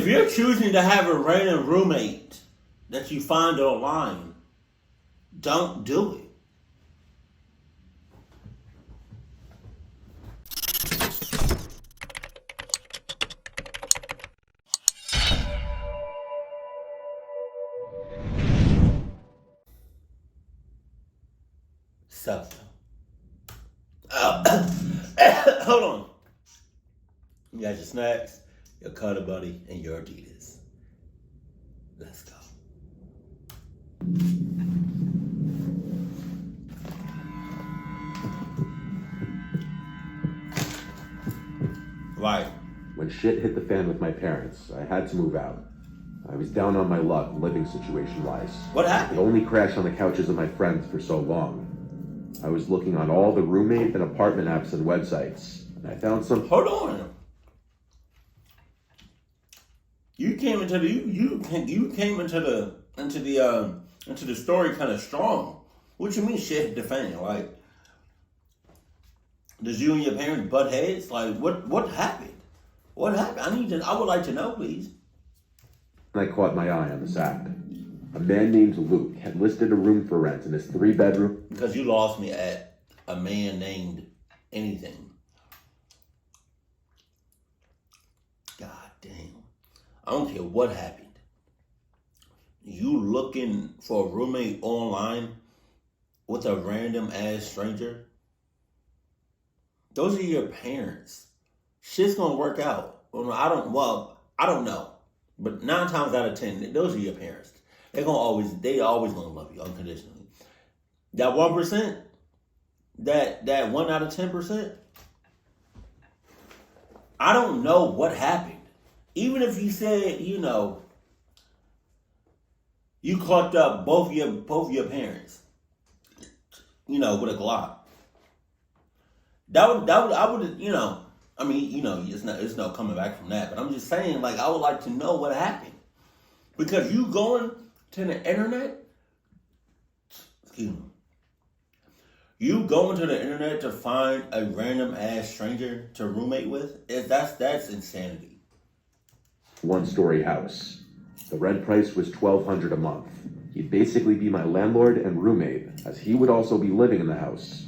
If you're choosing to have a random roommate that you find online, don't do it. So, hold on. You got your snacks, your Cutter Buddy, and your Adidas. Let's go. Right. When shit hit the fan with my parents, I had to move out. I was down on my luck, living situation-wise. What I happened? could only crash on the couches of my friends for so long. I was looking on all the roommate and apartment apps and websites, and I found some. Hold on. You came into the story kind of strong. What you mean shit hit the fan? Like, does you and your parents butt heads? Like, what happened? What happened? I would like to know, please. I caught my eye on this app. A man named Luke had listed a room for rent in his 3-bedroom. Because you lost me at a man named anything. God damn. I don't care what happened. You looking for a roommate online with a random ass stranger? Those are your parents. Shit's gonna work out. I don't know. But 9 times out of 10, those are your parents. They always gonna love you unconditionally. That 1%, that 1 out of 10%, I don't know what happened. Even if you said, you caught up both your parents, with a Glock. It's no coming back from that. But I'm just saying, like, I would like to know what happened. Because you going to the internet, you going to the internet to find a random ass stranger to roommate with, that's insanity. 1-story house. The rent price was $1,200 a month. He'd basically be my landlord and roommate, as he would also be living in the house.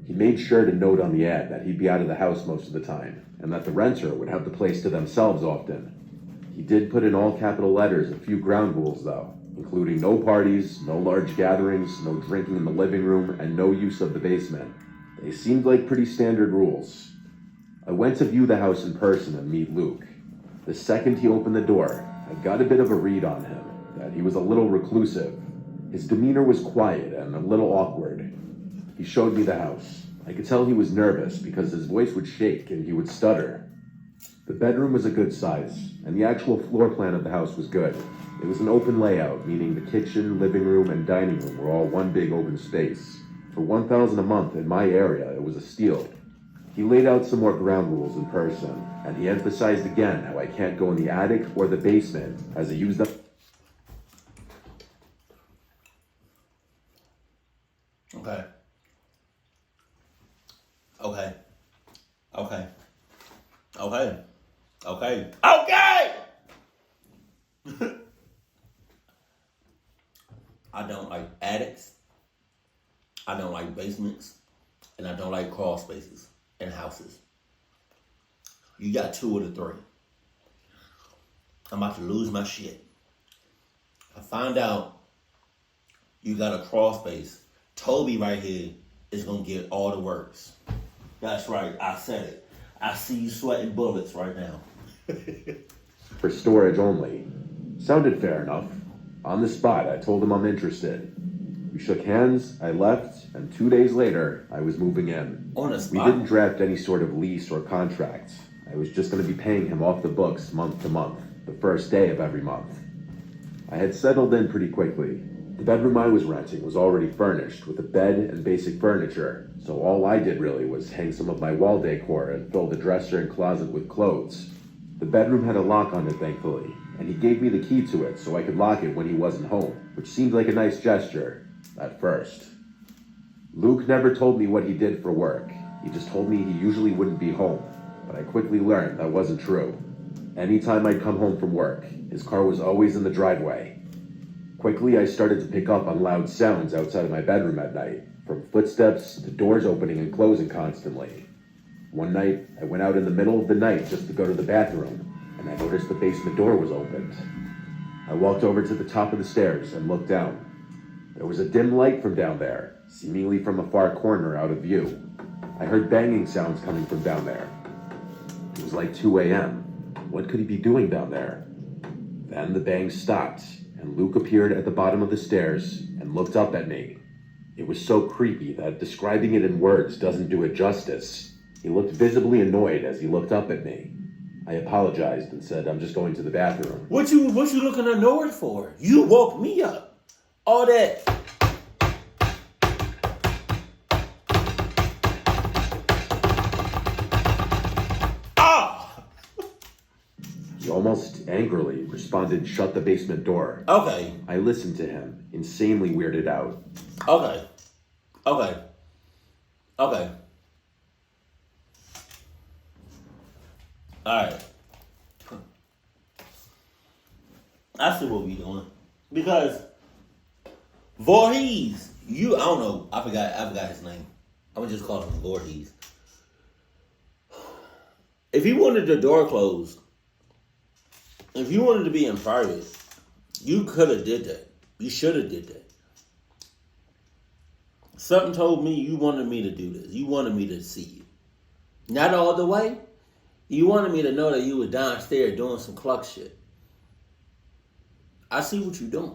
He made sure to note on the ad that he'd be out of the house most of the time, and that the renter would have the place to themselves often. He did put in all capital letters a few ground rules though, including no parties, no large gatherings, no drinking in the living room, and no use of the basement. They seemed like pretty standard rules. I went to view the house in person and meet Luke. The second he opened the door, I got a bit of a read on him, that he was a little reclusive. His demeanor was quiet and a little awkward. He showed me the house. I could tell he was nervous because his voice would shake and he would stutter. The bedroom was a good size, and the actual floor plan of the house was good. It was an open layout, meaning the kitchen, living room, and dining room were all one big open space. For $1,000 a month in my area, it was a steal. He laid out some more ground rules in person, and he emphasized again how I can't go in the attic or the basement, as I used them. Okay. I don't like attics. I don't like basements. And I don't like crawl spaces in houses. You got 2 of the 3. I'm about to lose my shit. I find out you got a crawl space. Toby right here is going to get all the works. That's right. I said it. I see you sweating bullets right now. For storage only. Sounded fair enough. On the spot, I told him I'm interested. We shook hands, I left, and 2 days later, I was moving in. On the spot? We didn't draft any sort of lease or contract. I was just going to be paying him off the books month to month, the first day of every month. I had settled in pretty quickly. The bedroom I was renting was already furnished with a bed and basic furniture, so all I did really was hang some of my wall decor and fill the dresser and closet with clothes. The bedroom had a lock on it, thankfully, and he gave me the key to it so I could lock it when he wasn't home, which seemed like a nice gesture, at first. Luke never told me what he did for work. He just told me he usually wouldn't be home, but I quickly learned that wasn't true. Anytime I'd come home from work, his car was always in the driveway. Quickly, I started to pick up on loud sounds outside of my bedroom at night, from footsteps to doors opening and closing constantly. One night, I went out in the middle of the night just to go to the bathroom, and I noticed the basement door was opened. I walked over to the top of the stairs and looked down. There was a dim light from down there, seemingly from a far corner out of view. I heard banging sounds coming from down there. It was like 2 a.m. What could he be doing down there? Then the bang stopped, and Luke appeared at the bottom of the stairs and looked up at me. It was so creepy that describing it in words doesn't do it justice. He looked visibly annoyed as he looked up at me. I apologized and said, I'm just going to the bathroom. What you looking annoyed for? You woke me up. All that. He almost angrily responded, shut the basement door. Okay. I listened to him, insanely weirded out. Okay. Alright. I see what we doing. Because Voorhees, I don't know, I forgot his name. I'm gonna just call him Voorhees. If he wanted the door closed, if you wanted to be in private, you could have did that. You should have did that. Something told me you wanted me to do this. You wanted me to see you. Not all the way. You wanted me to know that you were downstairs doing some cluck shit. I see what you're doing.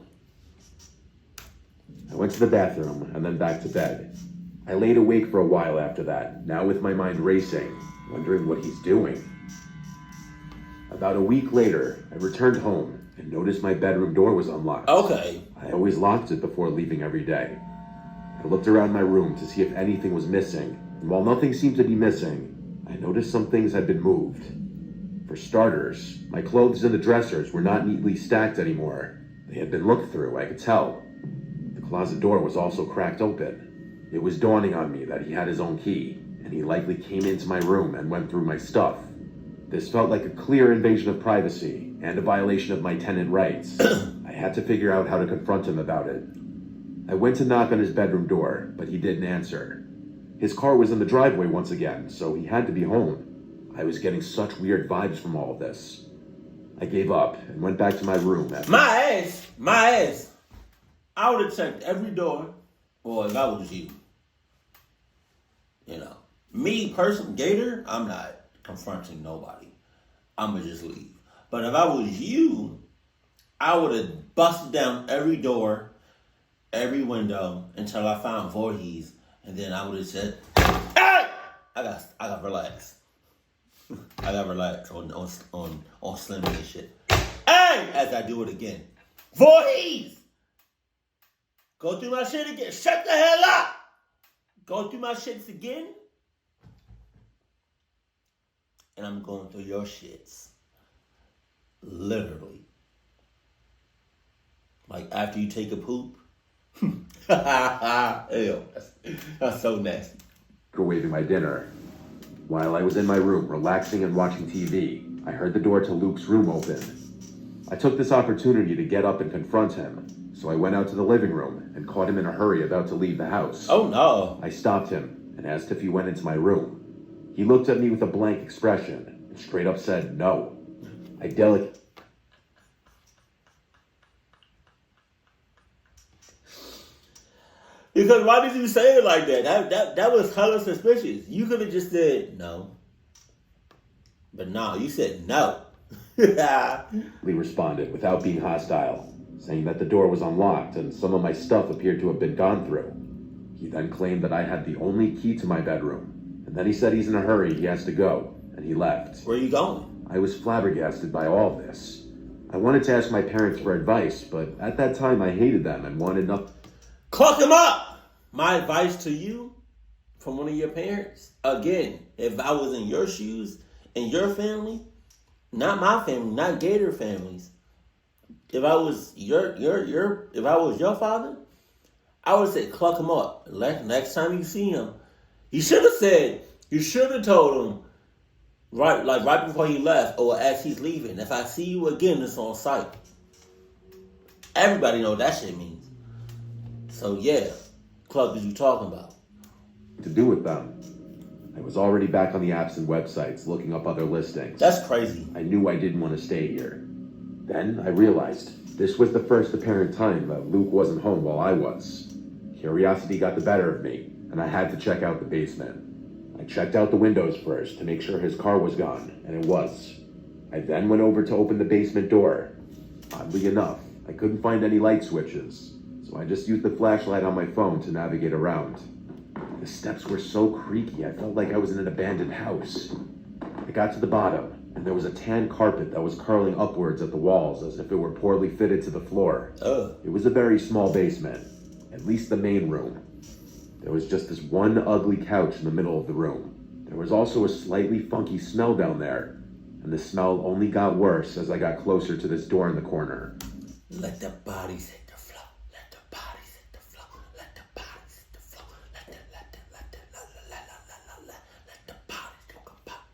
I went to the bathroom and then back to bed. I laid awake for a while after that, now with my mind racing, wondering what he's doing. About a week later, I returned home and noticed my bedroom door was unlocked. Okay. I always locked it before leaving every day. I looked around my room to see if anything was missing, and while nothing seemed to be missing, I noticed some things had been moved. For starters, my clothes in the dressers were not neatly stacked anymore. They had been looked through, I could tell. The closet door was also cracked open. It was dawning on me that he had his own key, and he likely came into my room and went through my stuff. This felt like a clear invasion of privacy and a violation of my tenant rights. I had to figure out how to confront him about it. I went to knock on his bedroom door, but he didn't answer. His car was in the driveway once again, so he had to be home. I was getting such weird vibes from all of this. I gave up and went back to my room. My ass. I would have checked every door, or if I was you. You know, me, person, Gator, I'm not confronting nobody. I'ma just leave. But if I was you, I would have busted down every door, every window until I found Voorhees, and then I would have said, "Hey!" I got relaxed. I got relaxed on Slim and shit. Hey! As I do it again, Voorhees, go through my shit again. Shut the hell up. Go through my shits again. And I'm going through your shits. Literally. Like after you take a poop. Ew, that's so nasty. Microwaving my dinner. While I was in my room relaxing and watching TV, I heard the door to Luke's room open. I took this opportunity to get up and confront him, so I went out to the living room and caught him in a hurry about to leave the house. Oh no. I stopped him and asked if he went into my room. He looked at me with a blank expression and straight up said no. I delicately... Because why did you say it like that? That was hella suspicious. You could have just said no. But no, you said no. Lee responded without being hostile, saying that the door was unlocked and some of my stuff appeared to have been gone through. He then claimed that I had the only key to my bedroom, and then he said he's in a hurry, he has to go, and he left. Where are you going? I was flabbergasted by all this. I wanted to ask my parents for advice, but at that time I hated them and wanted nothing. Cluck him up! My advice to you from one of your parents, again, if I was in your shoes, in your family, not my family, not Gator families, if I was if I was your father, I would say cluck him up. Next time you see him, you should have told him, right before he left, or as he's leaving. If I see you again, it's on site. Everybody know what that shit means. So yeah, club that you talking about? To do with them. I was already back on the apps and websites looking up other listings. That's crazy. I knew I didn't want to stay here. Then I realized this was the first apparent time that Luke wasn't home while I was. Curiosity got the better of me, and I had to check out the basement. I checked out the windows first to make sure his car was gone, and it was. I then went over to open the basement door. Oddly enough, I couldn't find any light switches, so I just used the flashlight on my phone to navigate around. The steps were so creaky, I felt like I was in an abandoned house. I got to the bottom, and there was a tan carpet that was curling upwards at the walls as if it were poorly fitted to the floor. It was a very small basement, at least the main room. There was just this one ugly couch in the middle of the room. There was also a slightly funky smell down there, and the smell only got worse as I got closer to this door in the corner. Let the bodies hit the floor. Let the bodies hit the floor. Let the bodies hit the floor. Let the bodies go pop.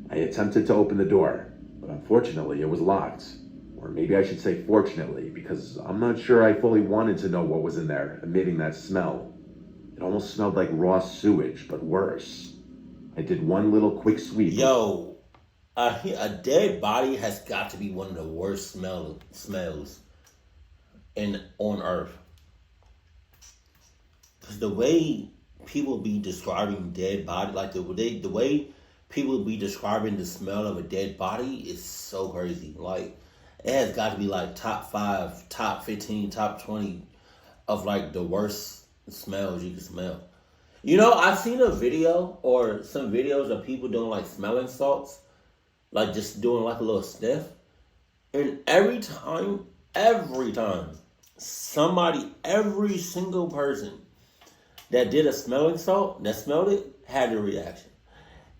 I attempted to open the door, but unfortunately it was locked. Or maybe I should say fortunately, because I'm not sure I fully wanted to know what was in there, emitting that smell. It almost smelled like raw sewage, but worse. I did one little quick sweep. Yo, a dead body has got to be one of the worst smells on earth. Because the way people be describing dead body, like the way people be describing the smell of a dead body is so crazy. Like, it has got to be like top 5, top 15, top 20 of like the worst smells you can smell. You know, I've seen a video or some videos of people doing like smelling salts, like just doing like a little sniff. And every time, every single person that did a smelling salt, that smelled it, had a reaction.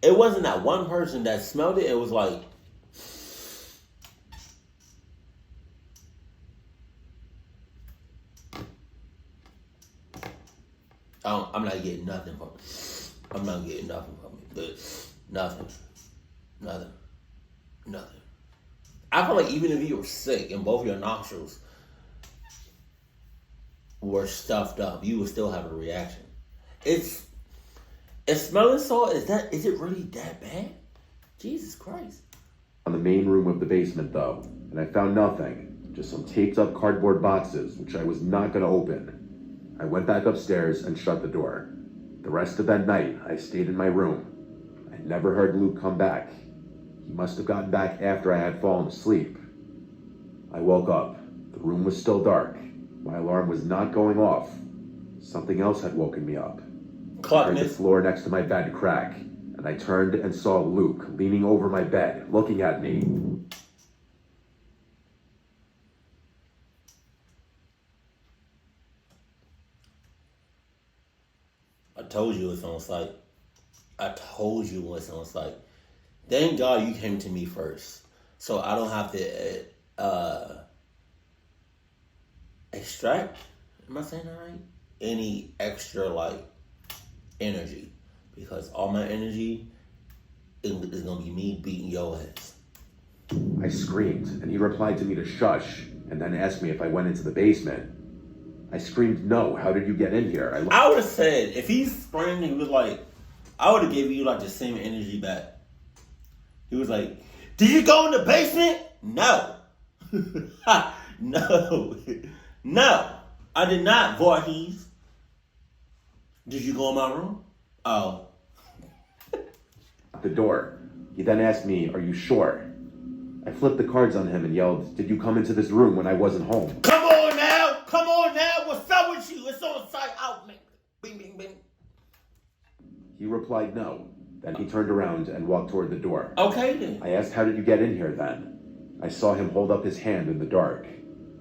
It wasn't that one person that smelled it, it was like, I'm not getting nothing from it. I'm not getting nothing from it. But nothing. I feel like even if you were sick and both your nostrils were stuffed up, you would still have a reaction. Is smelling salt, is it really that bad? Jesus Christ. On the main room of the basement though, and I found nothing, just some taped up cardboard boxes, which I was not going to open. I went back upstairs and shut the door. The rest of that night, I stayed in my room. I never heard Luke come back. He must have gotten back after I had fallen asleep. I woke up. The room was still dark. My alarm was not going off. Something else had woken me up. I heard the floor next to my bed crack, and I turned and saw Luke leaning over my bed, looking at me. I told you it's on site. Thank God you came to me first, so I don't have to extract. Am I saying that right? Any extra like energy, because all my energy is gonna be me beating your ass. I screamed, and he replied to me to shush, and then asked me if I went into the basement. I screamed, no, how did you get in here? I would have said, if he screamed, he was like, I would have gave you like the same energy back. He was like, did you go in the basement? No. No, I did not, Voorhees. Did you go in my room? Oh. The door. He then asked me, are you sure? I flipped the cards on him and yelled, did you come into this room when I wasn't home? Come on now, what's up with you? It's on site, out, man. Bing, bing, bing. He replied no. Then he turned around and walked toward the door. Okay then. I asked, how did you get in here then? I saw him hold up his hand in the dark.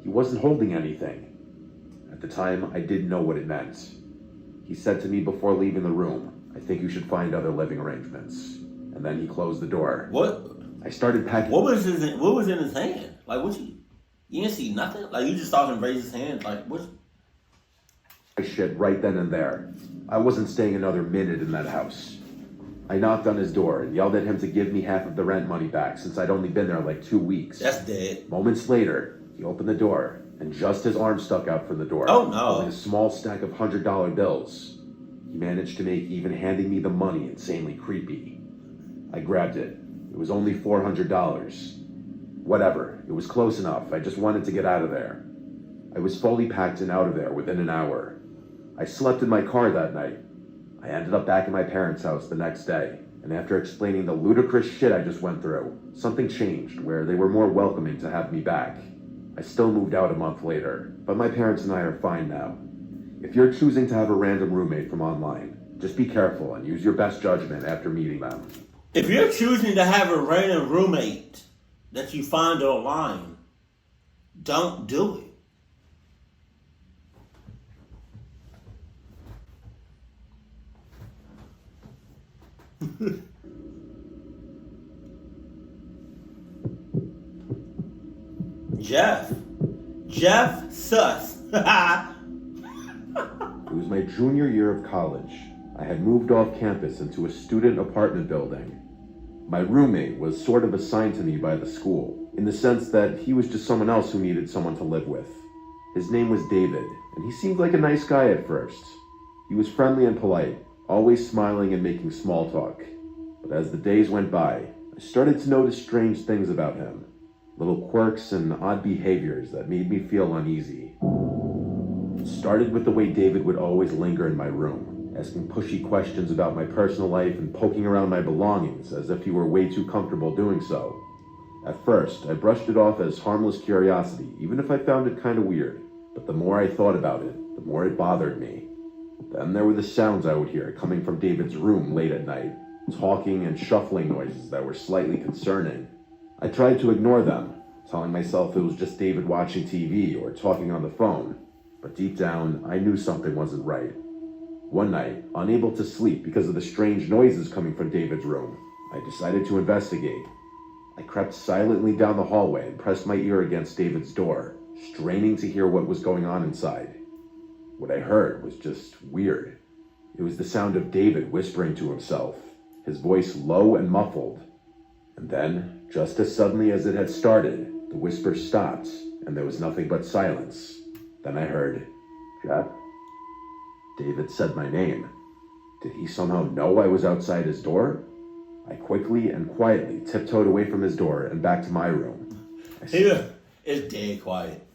He wasn't holding anything. At the time, I didn't know what it meant. He said to me before leaving the room, I think you should find other living arrangements. And then he closed the door. What? I started packing. What was in his hand? Like, what you didn't see nothing? Like, you just saw him raise his hand? Like, what? Shit right then and there. I wasn't staying another minute in that house. I knocked on his door and yelled at him to give me half of the rent money back since I'd only been there like 2 weeks. That's dead. Moments later, he opened the door, and just his arm stuck out from the door, Oh, no. holding a small stack of $100 bills. He managed to make even handing me the money insanely creepy. I grabbed it. It was only $400. Whatever, it was close enough. I just wanted to get out of there. I was fully packed and out of there within an hour. I slept in my car that night. I ended up back at my parents' house the next day, and after explaining the ludicrous shit I just went through, something changed where they were more welcoming to have me back. I still moved out a month later, but my parents and I are fine now. If you're choosing to have a random roommate from online, just be careful and use your best judgment after meeting them. If you're choosing to have a random roommate that you find online, don't do it. Jeff sus. It was my junior year of college. I had moved off campus into a student apartment building. My roommate was sort of assigned to me by the school, in the sense that he was just someone else who needed someone to live with. His name was David, and he seemed like a nice guy at first. He was friendly and polite, always smiling and making small talk. But as the days went by, I started to notice strange things about him. Little quirks and odd behaviors that made me feel uneasy. It started with the way David would always linger in my room, asking pushy questions about my personal life and poking around my belongings as if he were way too comfortable doing so. At first, I brushed it off as harmless curiosity, even if I found it kind of weird. But the more I thought about it, the more it bothered me. Then there were the sounds I would hear coming from David's room late at night, talking and shuffling noises that were slightly concerning. I tried to ignore them, telling myself it was just David watching TV or talking on the phone, but deep down, I knew something wasn't right. One night, unable to sleep because of the strange noises coming from David's room, I decided to investigate. I crept silently down the hallway and pressed my ear against David's door, straining to hear what was going on inside. What I heard was just weird. It was the sound of David whispering to himself, his voice low and muffled. And then, just as suddenly as it had started, the whisper stopped, and there was nothing but silence. Then I heard, "Jeff?" David said my name. Did he somehow know I was outside his door? I quickly and quietly tiptoed away from his door and back to my room. It's dead quiet.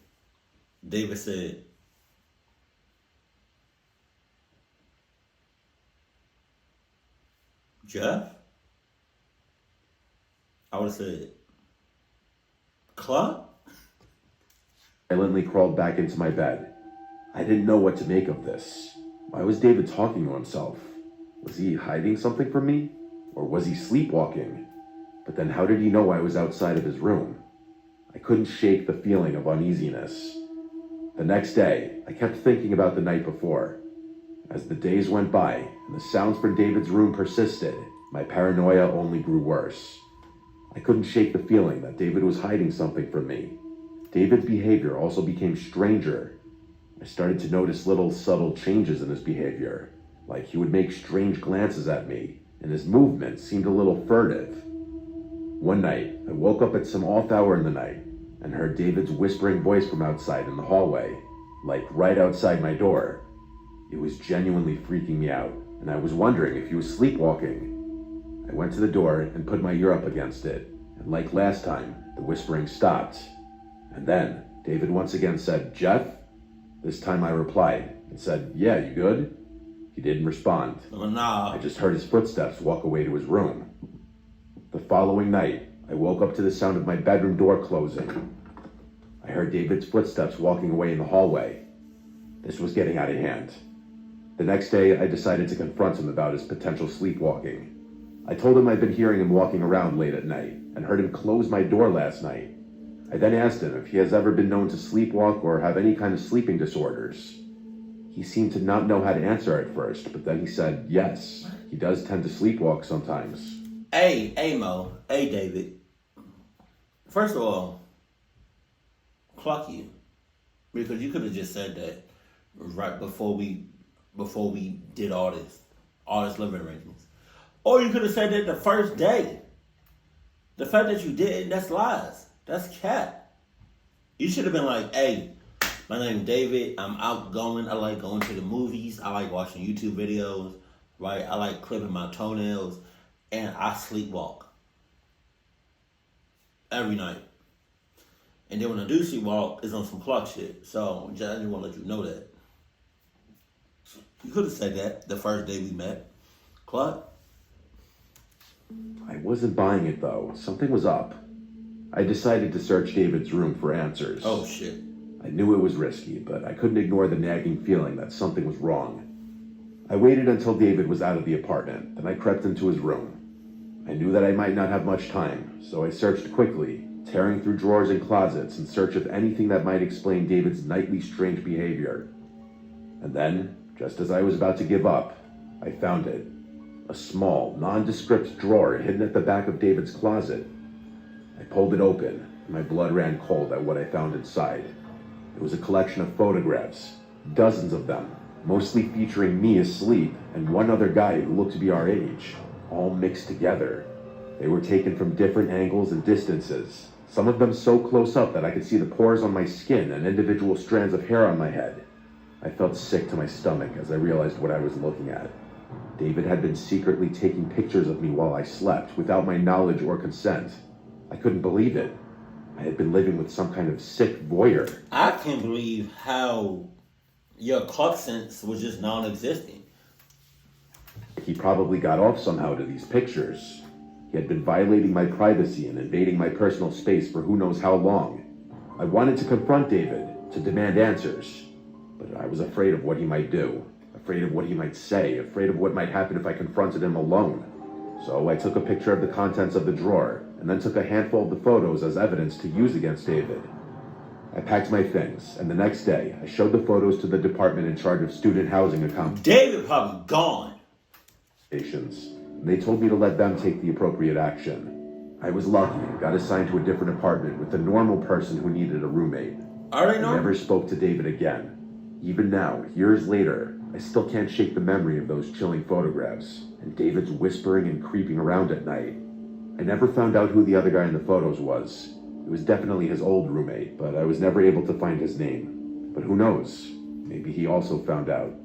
David said, "Jeff?" I would have said, "Club?" Silently crawled back into my bed. I didn't know what to make of this. Why was David talking to himself? Was he hiding something from me? Or was he sleepwalking? But then how did he know I was outside of his room? I couldn't shake the feeling of uneasiness. The next day, I kept thinking about the night before. As the days went by and the sounds from David's room persisted, my paranoia only grew worse. I couldn't shake the feeling that David was hiding something from me. David's behavior also became stranger. I started to notice little subtle changes in his behavior, like he would make strange glances at me, and his movements seemed a little furtive. One night, I woke up at some off hour in the night and heard David's whispering voice from outside in the hallway, like right outside my door. It was genuinely freaking me out, and I was wondering if he was sleepwalking. I went to the door and put my ear up against it, and like last time, the whispering stopped. And then, David once again said, "Jeff?" This time I replied and said, "Yeah, you good?" He didn't respond. Nah. I just heard his footsteps walk away to his room. The following night, I woke up to the sound of my bedroom door closing. I heard David's footsteps walking away in the hallway. This was getting out of hand. The next day, I decided to confront him about his potential sleepwalking. I told him I'd been hearing him walking around late at night and heard him close my door last night. I then asked him if he has ever been known to sleepwalk or have any kind of sleeping disorders. He seemed to not know how to answer at first, but then he said, yes, he does tend to sleepwalk sometimes. Hey, Mo. Hey, David. First of all, clock you. Because you could have just said that right before we did all this living arrangements. Or you could have said that the first day. The fact that you didn't, that's lies. That's cat. You should have been like, hey, my name's David. I'm outgoing. I like going to the movies. I like watching YouTube videos. Right? I like clipping my toenails. And I sleepwalk. Every night. And then when I do sleepwalk, it's on some clock shit. So I just want to let you know that. You could have said that the first day we met. Clark? I wasn't buying it though. Something was up. I decided to search David's room for answers. Oh shit. I knew it was risky, but I couldn't ignore the nagging feeling that something was wrong. I waited until David was out of the apartment, then I crept into his room. I knew that I might not have much time, so I searched quickly, tearing through drawers and closets in search of anything that might explain David's nightly strange behavior. And then, just as I was about to give up, I found it. A small, nondescript drawer hidden at the back of David's closet. I pulled it open, and my blood ran cold at what I found inside. It was a collection of photographs, dozens of them, mostly featuring me asleep and one other guy who looked to be our age, all mixed together. They were taken from different angles and distances, some of them so close up that I could see the pores on my skin and individual strands of hair on my head. I felt sick to my stomach as I realized what I was looking at. David had been secretly taking pictures of me while I slept without my knowledge or consent. I couldn't believe it. I had been living with some kind of sick voyeur. I can't believe how your clock sense was just non-existent. He probably got off somehow to these pictures. He had been violating my privacy and invading my personal space for who knows how long. I wanted to confront David, to demand answers, but I was afraid of what he might do, afraid of what he might say, afraid of what might happen if I confronted him alone. So I took a picture of the contents of the drawer, and then took a handful of the photos as evidence to use against David. I packed my things, and the next day, I showed the photos to the department in charge of student housing accommodations. David probably gone. They told me to let them take the appropriate action. I was lucky and got assigned to a different apartment with a normal person who needed a roommate. Are they I normal? never spoke to David again. Even now, years later, I still can't shake the memory of those chilling photographs, and David's whispering and creeping around at night. I never found out who the other guy in the photos was. It was definitely his old roommate, but I was never able to find his name. But who knows? Maybe he also found out.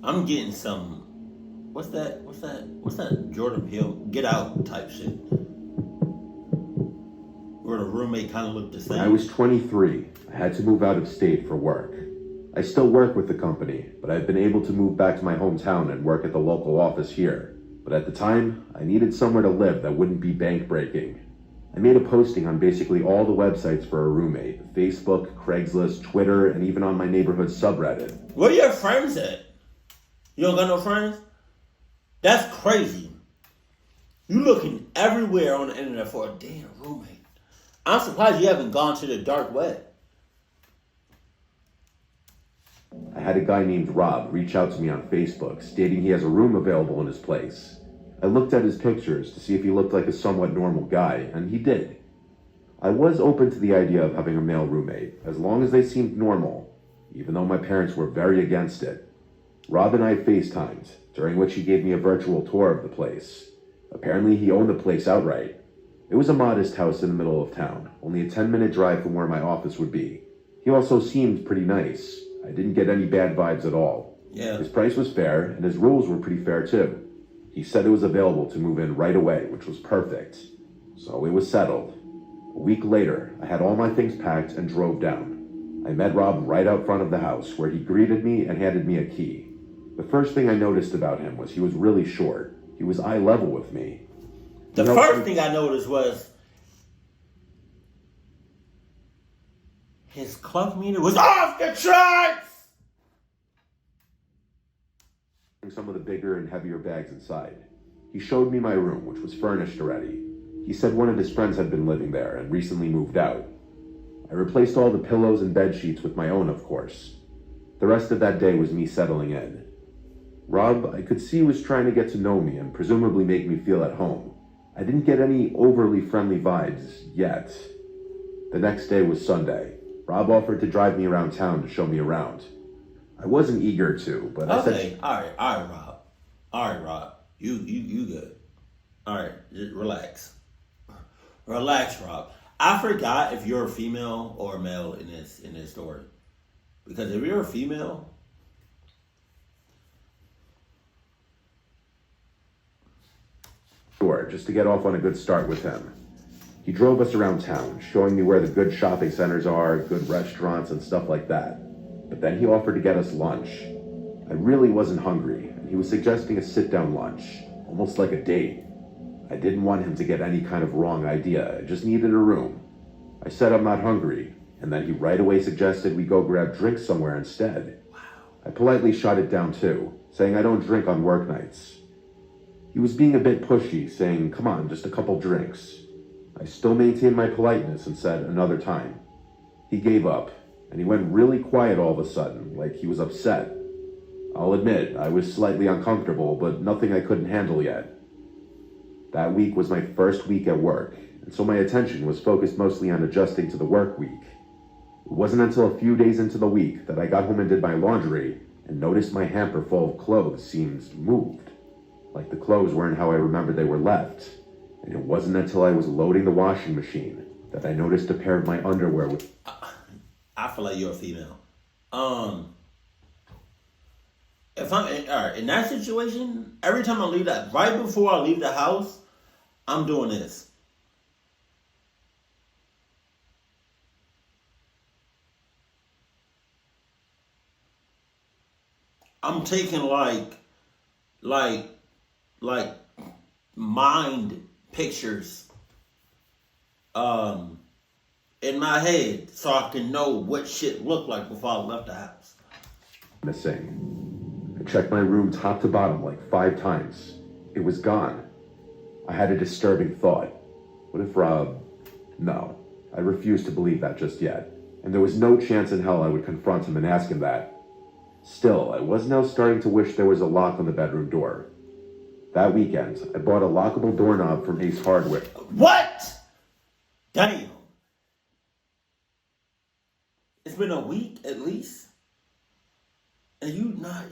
I'm getting some, what's that Jordan Peele Get Out type shit. Where the roommate kind of looked the same. When I was 23, I had to move out of state for work. I still work with the company, but I've been able to move back to my hometown and work at the local office here. But at the time, I needed somewhere to live that wouldn't be bank breaking. I made a posting on basically all the websites for a roommate: Facebook, Craigslist, Twitter, and even on my neighborhood subreddit. Where your friends at? You don't got no friends? That's crazy. You looking everywhere on the internet for a damn roommate. I'm surprised you haven't gone to the dark web. I had a guy named Rob reach out to me on Facebook, stating he has a room available in his place. I looked at his pictures to see if he looked like a somewhat normal guy, and he did. I was open to the idea of having a male roommate, as long as they seemed normal, even though my parents were very against it. Rob and I FaceTimed, during which he gave me a virtual tour of the place. Apparently he owned the place outright. It was a modest house in the middle of town, only a 10-minute drive from where my office would be. He also seemed pretty nice. I didn't get any bad vibes at all. Yeah. His price was fair, and his rules were pretty fair too. He said it was available to move in right away, which was perfect. So it was settled. A week later, I had all my things packed and drove down. I met Rob right out front of the house, where he greeted me and handed me a key. The first thing I noticed about him was he was really short. He was eye level with me. The first thing I noticed was his clock meter was off the charts! Some of the bigger and heavier bags inside. He showed me my room, which was furnished already. He said one of his friends had been living there and recently moved out. I replaced all the pillows and bed sheets with my own, of course. The rest of that day was me settling in. Rob, I could see, was trying to get to know me and presumably make me feel at home. I didn't get any overly friendly vibes yet. The next day was Sunday. Rob offered to drive me around town to show me around. I wasn't eager to, but I said... All right, Rob. You good. All right, just relax. Relax, Rob. I forgot if you're a female or a male in this story. Because if you're a female, Sure, just to get off on a good start with him. He drove us around town, showing me where the good shopping centers are, good restaurants, and stuff like that. But then he offered to get us lunch. I really wasn't hungry, and he was suggesting a sit-down lunch, almost like a date. I didn't want him to get any kind of wrong idea, I just needed a room. I said I'm not hungry, and then he right away suggested we go grab drinks somewhere instead. I politely shot it down too, saying I don't drink on work nights. He was being a bit pushy, saying, come on, just a couple drinks. I still maintained my politeness and said another time. He gave up, and he went really quiet all of a sudden, like he was upset. I'll admit, I was slightly uncomfortable, but nothing I couldn't handle yet. That week was my first week at work, and so my attention was focused mostly on adjusting to the work week. It wasn't until a few days into the week that I got home and did my laundry and noticed my hamper full of clothes seemed moved. Like the clothes weren't how I remembered they were left. And it wasn't until I was loading the washing machine that I noticed a pair of my underwear with... I feel like you're a female. If I'm in that situation, every time I leave that, right before I leave the house, I'm doing this. I'm taking like mind pictures in my head so I can know what shit looked like before I left the house. Missing. I checked my room top to bottom like 5 times. It was gone. I had a disturbing thought. What if Rob... No, I refused to believe that just yet. And there was no chance in hell I would confront him and ask him that. Still, I was now starting to wish there was a lock on the bedroom door. That weekend, I bought a lockable doorknob from Ace Hardware. What? Damn. It's been a week at least. And you not...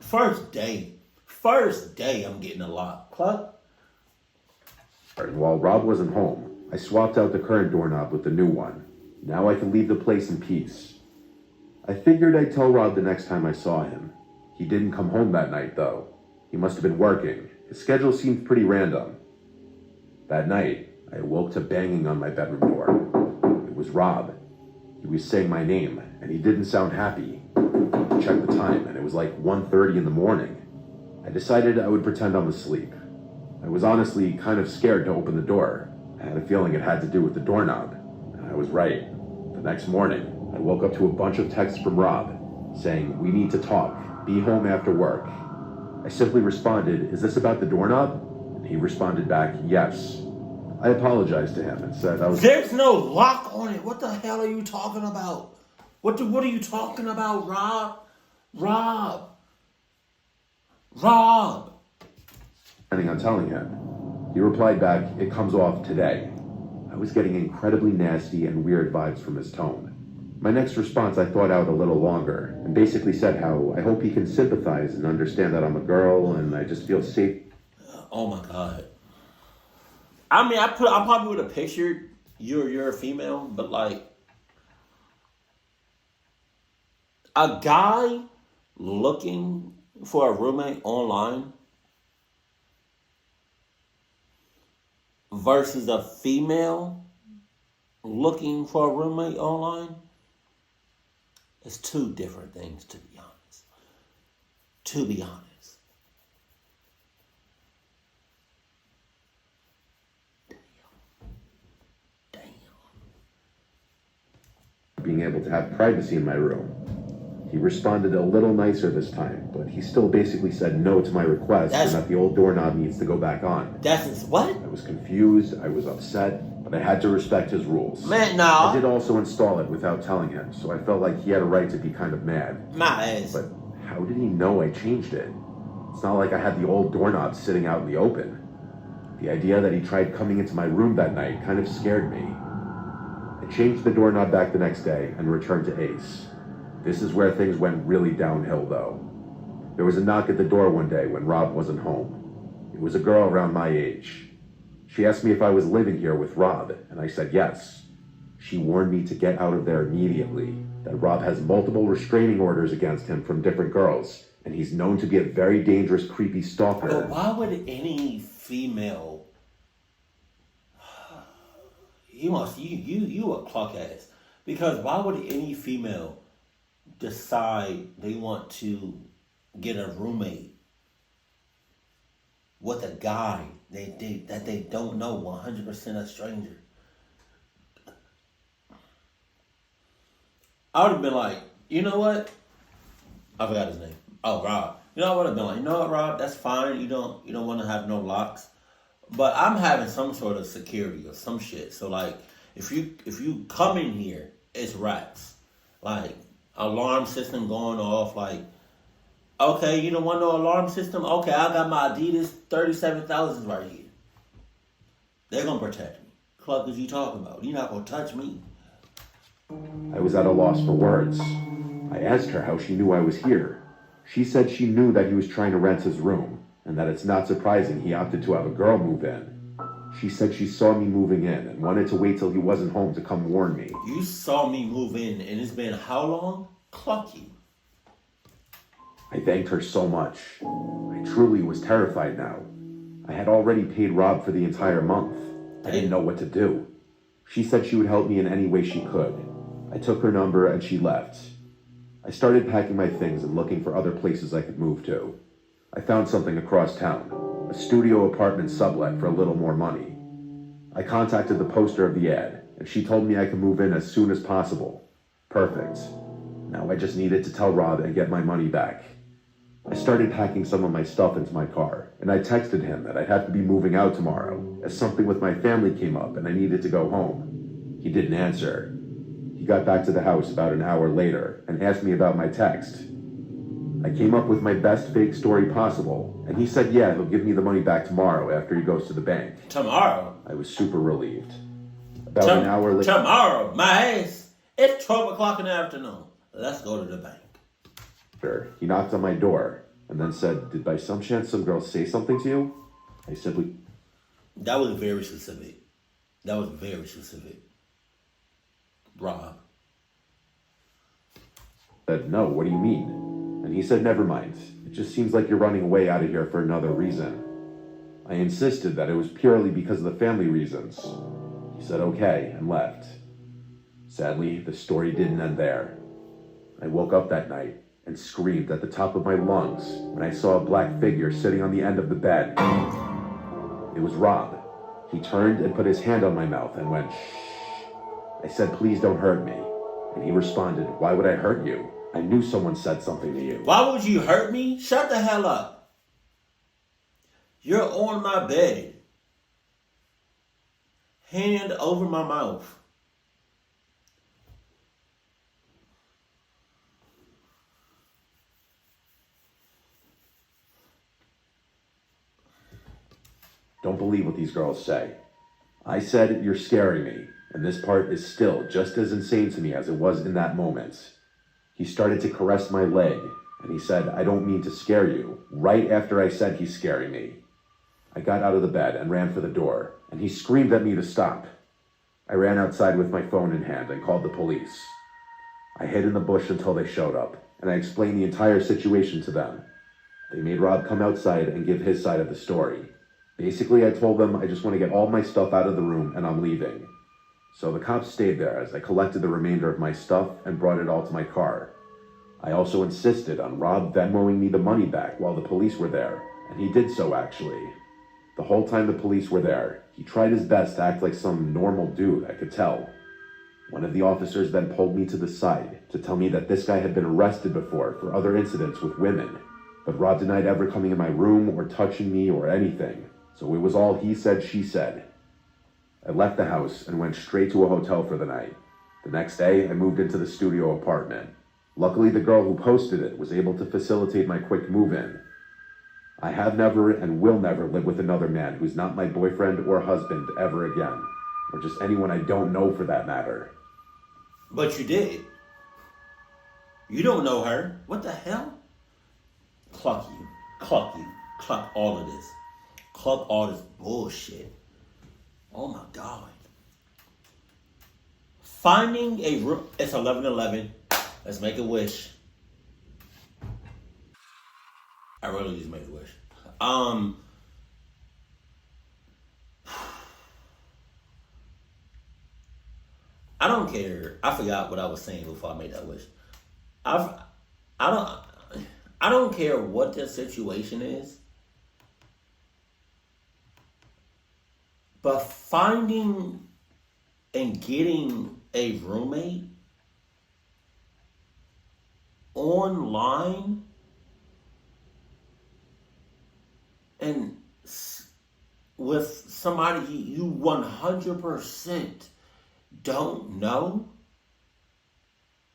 first day I'm getting a lock. Club? And while Rob wasn't home, I swapped out the current doorknob with the new one. Now I could leave the place in peace. I figured I'd tell Rob the next time I saw him. He didn't come home that night, though. He must have been working. His schedule seemed pretty random. That night, I awoke to banging on my bedroom door. It was Rob. He was saying my name, and he didn't sound happy. I checked the time, and it was like 1:30 in the morning. I decided I would pretend I'm asleep. I was honestly kind of scared to open the door. I had a feeling it had to do with the doorknob. And I was right. The next morning, I woke up to a bunch of texts from Rob, saying, we need to talk, be home after work. I simply responded, is this about the doorknob? And he responded back, yes. I apologized to him and said I was... There's no lock on it. What the hell are you talking about? What are you talking about, Rob? Planning on telling him. He replied back, it comes off today. I was getting incredibly nasty and weird vibes from his tone. My next response I thought out a little longer, and basically said how I hope he can sympathize and understand that I'm a girl and I just feel safe. Oh my God. I mean, I probably would have pictured you're a female, but like a guy looking for a roommate online versus a female looking for a roommate online. It's 2 different things, to be honest. Damn. Being able to have privacy in my room. He responded a little nicer this time, but he still basically said no to my request and that the old doorknob needs to go back on. That's what? I was confused, I was upset, but I had to respect his rules. Man, no. I did also install it without telling him, so I felt like he had a right to be kind of mad. My ass. But how did he know I changed it? It's not like I had the old doorknob sitting out in the open. The idea that he tried coming into my room that night kind of scared me. I changed the doorknob back the next day and returned to Ace. This is where things went really downhill, though. There was a knock at the door one day when Rob wasn't home. It was a girl around my age. She asked me if I was living here with Rob, and I said yes. She warned me to get out of there immediately, that Rob has multiple restraining orders against him from different girls, and he's known to be a very dangerous, creepy stalker. But why would any female... You a clock ass. Because why would any female decide they want to get a roommate with a guy that they don't know, 100% a stranger? I would have been like, you know what? I forgot his name. Oh, Rob. You know, I would have been like, you know what, Rob? That's fine. You don't want to have no locks, but I'm having some sort of security or some shit. So like, if you come in here, it's rats. Like alarm system going off. Like, okay, you don't want no alarm system? Okay, I got my Adidas 37,000 right here. They're gonna protect me. Cluck is you talking about? You're not gonna touch me. I was at a loss for words. I asked her how she knew I was here. She said she knew that he was trying to rent his room, and that it's not surprising he opted to have a girl move in. She said she saw me moving in and wanted to wait till he wasn't home to come warn me. You saw me move in, and it's been how long? Cluck you. I thanked her so much. I truly was terrified now. I had already paid Rob for the entire month. I didn't know what to do. She said she would help me in any way she could. I took her number and she left. I started packing my things and looking for other places I could move to. I found something across town, a studio apartment sublet for a little more money. I contacted the poster of the ad, and she told me I could move in as soon as possible. Perfect. Now I just needed to tell Rob and get my money back. I started packing some of my stuff into my car, and I texted him that I'd have to be moving out tomorrow, as something with my family came up and I needed to go home. He didn't answer. He got back to the house about an hour later and asked me about my text. I came up with my best fake story possible, and he said yeah, he'll give me the money back tomorrow after he goes to the bank. Tomorrow? I was super relieved. About an hour later... Tomorrow, my ass. It's 12 o'clock in the afternoon. Let's go to the bank. He knocked on my door and then said, "Did by some chance some girl say something to you?" I simply... That was very specific. Rob said, "No, what do you mean?" And he said, "Never mind. It just seems like you're running away out of here for another reason." I insisted that it was purely because of the family reasons. He said okay and left. Sadly, the story didn't end there. I woke up that night and screamed at the top of my lungs when I saw a black figure sitting on the end of the bed. It was Rob. He turned and put his hand on my mouth and went, "Shh." I said, "Please don't hurt me." And he responded, "Why would I hurt you? I knew someone said something to you." Why would you hurt me? Shut the hell up. You're on my bed. Hand over my mouth. Don't believe what these girls say. I said, "You're scaring me," and this part is still just as insane to me as it was in that moment. He started to caress my leg, and he said, "I don't mean to scare you," right after I said he's scaring me. I got out of the bed and ran for the door, and he screamed at me to stop. I ran outside with my phone in hand and called the police. I hid in the bush until they showed up, and I explained the entire situation to them. They made Rob come outside and give his side of the story. Basically, I told them I just want to get all my stuff out of the room and I'm leaving. So the cops stayed there as I collected the remainder of my stuff and brought it all to my car. I also insisted on Rob Venmoing me the money back while the police were there, and he did so actually. The whole time the police were there, he tried his best to act like some normal dude, I could tell. One of the officers then pulled me to the side to tell me that this guy had been arrested before for other incidents with women, but Rob denied ever coming in my room or touching me or anything. So it was all he said, she said. I left the house and went straight to a hotel for the night. The next day, I moved into the studio apartment. Luckily, the girl who posted it was able to facilitate my quick move-in. I have never and will never live with another man who's not my boyfriend or husband ever again, or just anyone I don't know for that matter. But you did. You don't know her. What the hell? Cluck you. Cluck all of this. Club all this bullshit. Oh my God. Finding a room. It's 11:11. Let's make a wish. I really just made a wish. I don't care. I forgot what I was saying before I made that wish. I've, I don't, I don't care what the situation is, but finding and getting a roommate online and with somebody you 100% don't know,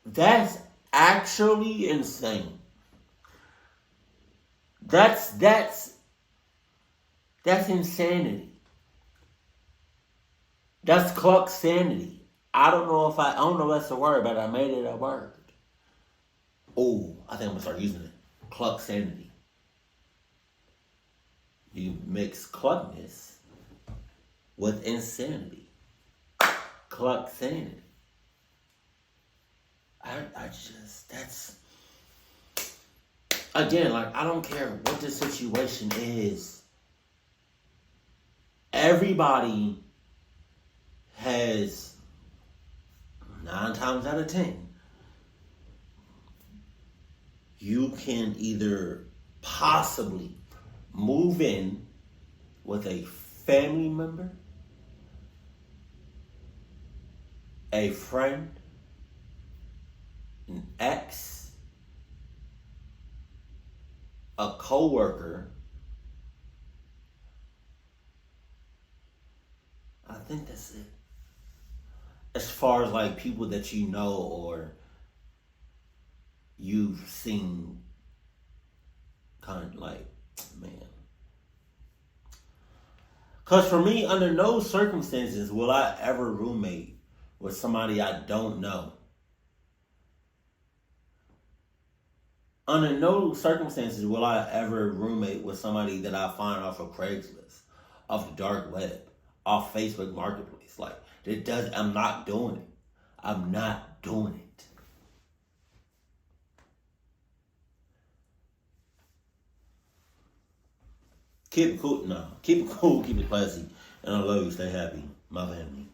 that's actually insane. That's insanity. That's cluck sanity. I don't know if that's a word, but I made it a word. Oh, I think I'm gonna start using it. Cluck sanity. You mix cluckness with insanity. Cluck sanity. That's again, like, I don't care what the situation is. Everybody has 9 times out of 10. You can either possibly move in with a family member, a friend, an ex, a coworker. I think that's it. As far as like people that you know or you've seen, kind of like, man. Because for me, under no circumstances will I ever roommate with somebody I don't know. Under no circumstances will I ever roommate with somebody that I find off of Craigslist, off the dark web, off Facebook Marketplace. Like, I'm not doing it. I'm not doing it. Keep it cool, no. Keep it cool, keep it classy. And I love you, stay happy. My family.